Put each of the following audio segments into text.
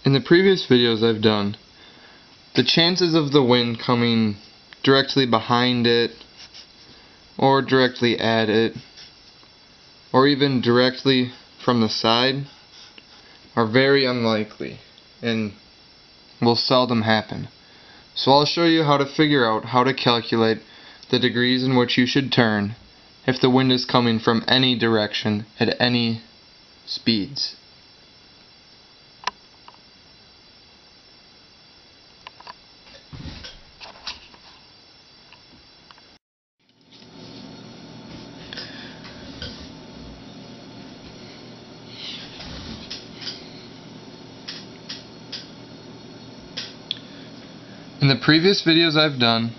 In the previous videos I've done, the chances of the wind coming directly behind it, or directly at it, or even directly from the side are very unlikely and will seldom happen. So I'll show you how to figure out how to calculate the degrees in which you should turn if the wind is coming from any direction at any speeds. In the previous videos I've done,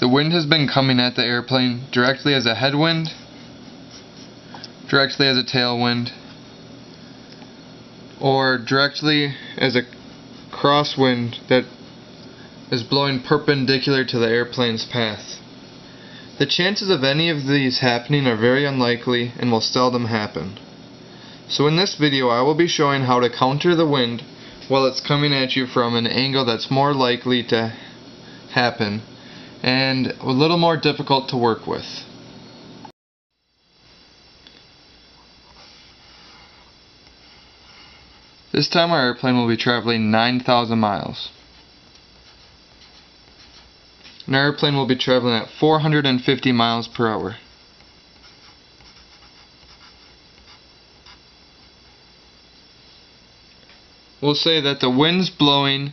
the wind has been coming at the airplane directly as a headwind, directly as a tailwind, or directly as a crosswind that is blowing perpendicular to the airplane's path. The chances of any of these happening are very unlikely and will seldom happen. So in this video I will be showing how to counter the wind while it's coming at you from an angle that's more likely to happen and a little more difficult to work with. This time our airplane will be traveling 9,000 miles. An airplane will be traveling at 450 miles per hour. We'll say that the wind's blowing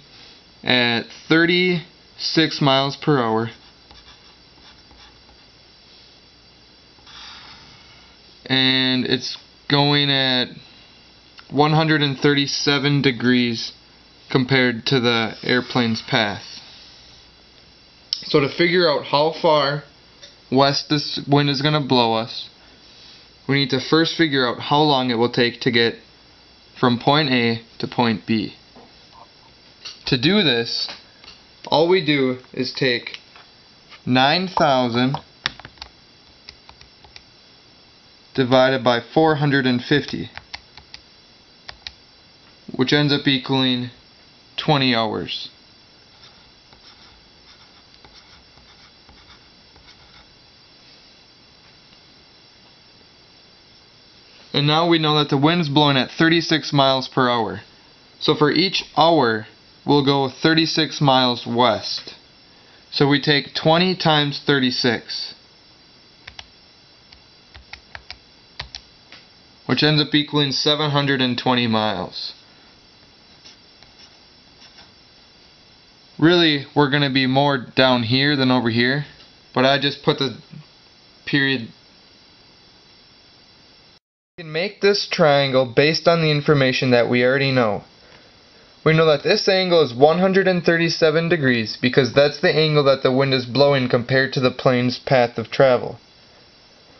at 36 miles per hour. And it's going at 137 degrees compared to the airplane's path. So to figure out how far west this wind is going to blow us, we need to first figure out how long it will take to get from point A to point B. To do this, all we do is take 9,000 divided by 450, which ends up equaling 20 hours. And now we know that the wind's blowing at 36 miles per hour. So for each hour, we'll go 36 miles west. So we take 20 times 36, which ends up equaling 720 miles. Really, we're going to be more down here than over here, but I just put the period. We can make this triangle based on the information that we already know. We know that this angle is 137 degrees because that's the angle that the wind is blowing compared to the plane's path of travel.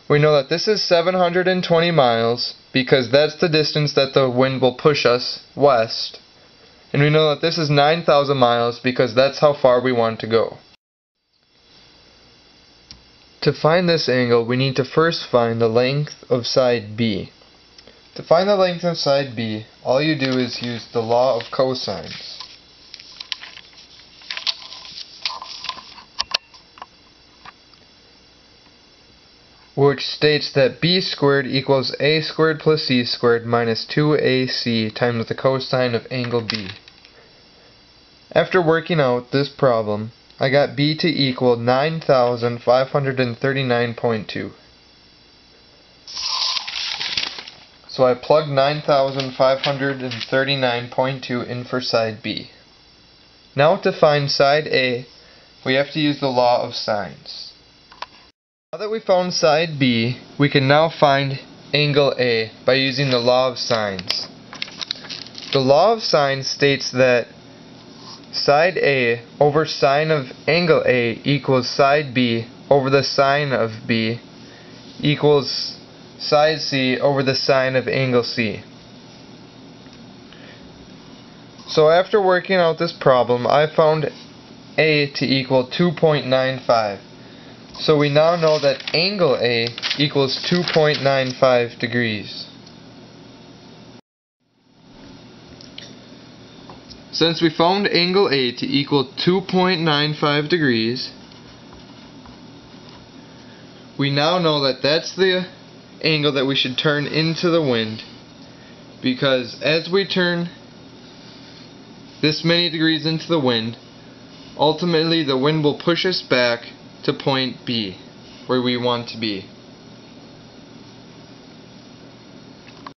We know that this is 720 miles because that's the distance that the wind will push us west. And we know that this is 9,000 miles because that's how far we want to go. To find this angle, we need to first find the length of side B. To find the length of side B, all you do is use the law of cosines. Which states that b squared equals a squared plus c squared minus 2ac times the cosine of angle B. After working out this problem, I got b to equal 9,539.2. So I plugged 9,539.2 in for side B. Now to find side A, we have to use the law of sines. Now that we found side B, we can now find angle A by using the law of sines. The law of sines states that side A over sine of angle A equals side B over the sine of B equals side C over the sine of angle C. So after working out this problem, I found A to equal 2.95. So we now know that angle A equals 2.95 degrees. Since we found angle A to equal 2.95 degrees, we now know that that's the angle that we should turn into the wind, because as we turn this many degrees into the wind, ultimately the wind will push us back to point B, where we want to be.